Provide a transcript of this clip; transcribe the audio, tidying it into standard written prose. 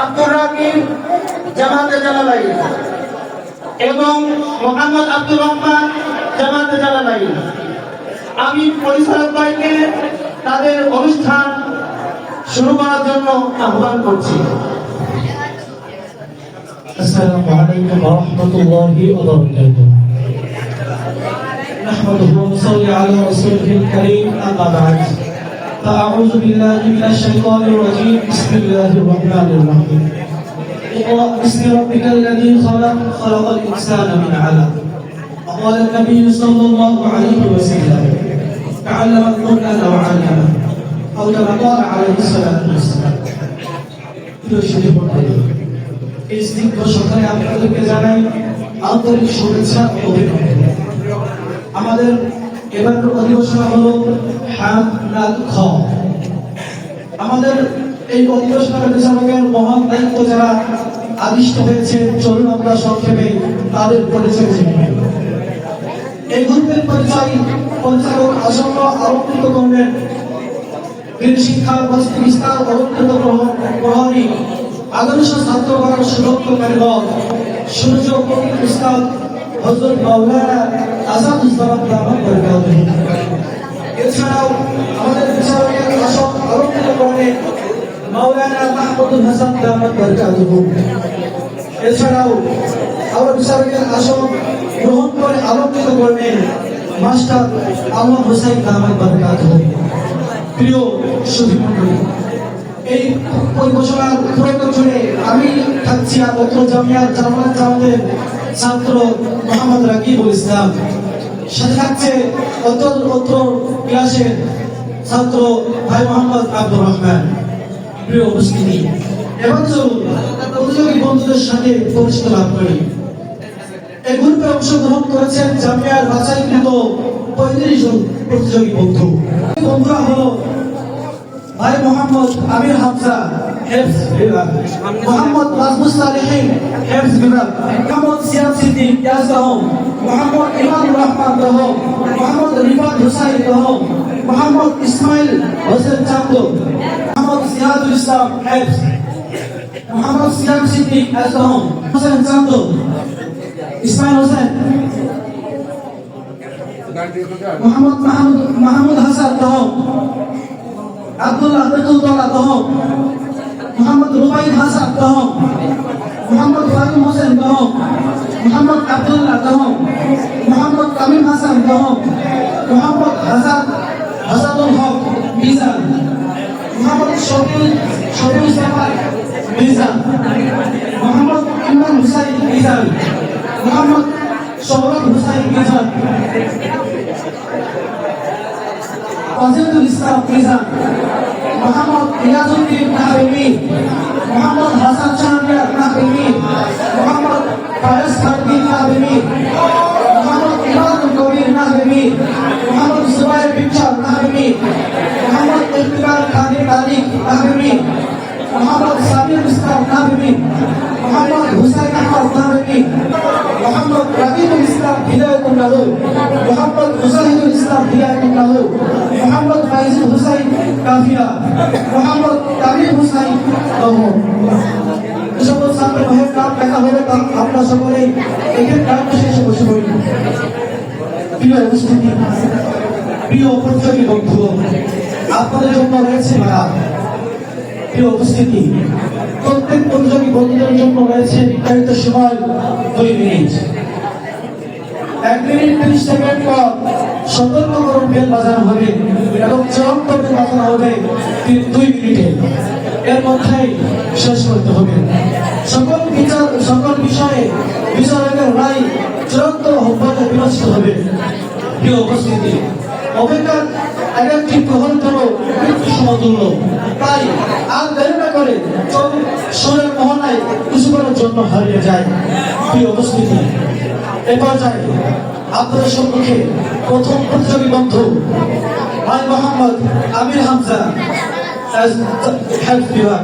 আব্দুর রাকিব জামাতে জালালাইন এবং মোহাম্মদ আব্দুর রহমান জামাতে জালালাইন। আমি পরিচালক ভাইকে তাদের অনুষ্ঠান শুরু করার জন্য আহ্বান করছি। আসসালামু আলাইকুম ওয়া রাহমাতুল্লাহি ওয়া বারাকাতুহু। نحمده ونصلي على رسوله الكريم أما بعد فأعوذ بالله من الشيطان الرجيم بسم الله الرحمن الرحيم اقرأ باسم ربك الذي خلق خلق الإنسان من علق وقال النبي صلى الله عليه وسلم تعلم القرآن وعلمه أو كما قال عليه الصلاة والسلام এই স্নিগ্ধ সকালে আপনাদেরকে জানাই আন্তরিক শুভেচ্ছা ও অভিনন্দন। আমাদের এবারের অধিবেশন হলো খ। আমাদের এই অধিবেশনের বিচারকের মহান দায়িত্ব যারা আদিষ্ট হয়েছে, চলুন আমরা সংক্ষেপে তাদের পরিচয় জেনে। এই গ্রুপের পরিচালক আসন্ন আলোকিত করবেন বীর শিক্ষার বস্তু বিস্তার অলঙ্কৃত প্রহরী আদর্শ ছাত্র করার সুরক্ষ কারিগর সূর্য কবির উস্তাদ হযরত মাওলানা আসাদুজ্জামান দামাত বরকাতুহু। এছাড়াও আমাদের বিচারকের আসন অলঙ্কৃত করবেন মাওলানা মাহমুদুল হাসান দামাত বরকাতুহু। এছাড়াও আমার বিচারকের আসন গ্রহণ করে অলঙ্কৃত করবেন মাস্টার আলম হোসেন দামাত বরকাতুহু। প্রিয় সুধীমণ্ডলী, এই পরিবেশনার প্রয়োজনে আমি থাকছি অত্র জামিয়ার জামাত জামাতের ছাত্র মোহাম্মদ রাকিবুল ইসলাম, সাথে থাকছে অত্র ক্লাসের ছাত্র ভাই মোহাম্মদ আব্দুর রহমান। প্রিয় উপস্থিতি, এবার চলুন প্রতিযোগী বন্ধুদের সাথে পরিচিত লাভ করি। এই গ্রুপে অংশগ্রহণ করেছেন জামিয়ার বাছাইকৃত 35 জন প্রতিযোগী বন্ধু। বন্ধুরা হলো ভাই মোহাম্মদ আমির হামজা হেফজ বিভাগ, মোহাম্মদ মাসবুস সালেহীন হেফজ বিভাগ, মোহাম্মদ সিয়াম সিদ্দিক ইয়াসদাহম, মোহাম্মদ ইমানুর রহমান দহম, মোহাম্মদ রিফাত হুসাইন দহম, মোহাম্মদ ইসমাইল হোসেন চান্দো, মোহাম্মদ সিরাজুল ইসলাম হেফজ, মোহাম্মদ সিয়াম সিদ্দিক ইয়াসদাহম, হোসেন চান্দো, ইসমাইল হোসেন, মোহাম্মদ মাহমুদ হাসান দহম, আব্দুল্লাহ বেতুল্লাহ দহম, মোহাম্মদ রুবাইদ হাসান দহম, মোহাম্মদ ফারুক হোসেন দহম, মোহাম্মদ আব্দুল্লাহ দহম, মোহাম্মদ তামিম হাসান দহম, মোহাম্মদ হাসানুল হক মিজান, মোহাম্মদ শফিউল জামান মিজান, মোহাম্মদ ইমরান হুসাইন মিজান, মোহাম্মদ সৌরভ হুসাইন মিজান, ফজিলুল ইসলাম মিজান, মোহাম্মদ রিয়াজউদ্দিন নাহিমি, মোহাম্মদ হাসান শাহরিয়ার নাহিমি, মোহাম্মদ ফায়েজ খাদিম নাহিমি, মোহাম্মদ ইমানুল কবির নাহিমি, মোহাম্মদ সুবাইর বিশাল নাহিমি, মোহাম্মদ ইফতিকার খাদিম আলী নাহিমি, মোহাম্মদ সামির ইসলাম নাহিমি, মোহাম্মদ হুসাইন আহমদ নাহিমি, মোহাম্মদ রাকিবুল ইসলাম হিদায়াতুল্লাহ, মোহাম্মদ মুজাহিদুল ইসলাম হিদায়াতুল্লাহ, মোহাম্মদ ফাইজুল হুসাইন কাফিয়া, মোহাম্মদ তামিম হুসাইন দহম। সকল ছাত্র ভাইয়ের নাম দেখা হলে আমরা সকলে এখানে নাম শেষে বসে পড়ি। প্রিয় উপস্থিতি, প্রিয় প্রতিযোগী বন্ধু, আপনাদের জন্য রয়েছে মেলা। প্রিয় উপস্থিতি, প্রত্যেক প্রতিযোগী বন্ধুদের জন্য রয়েছে নির্ধারিত সময় 2 মিনিট। 1 মিনিট 30 সেকেন্ড পর সতর্ককরণ বেল বাজানো হবে এবং চূড়ান্ত বেল বাজানো হবে 2 মিনিটে। এর মধ্যেই শেষ করতে হবে। সকল বিষয়ে বিচারকের রায় চূড়ান্ত আহ্বানে বিবেচিত হবে। প্রিয় উপস্থিতি, অপেক্ষার একটি প্রহর হল মৃত্যু সমতুল্য। তাই আর দেরি না করে সোরের মোহনায় কিছুক্ষণের জন্য হারিয়ে যায়। প্রিয় উপস্থিতি, এ পর্যায়ে আপনাদের সম্মুখে প্রথম প্রতিযোগী বন্ধু ভাই মোহাম্মদ আমির হামজা হেফজ বিভাগ।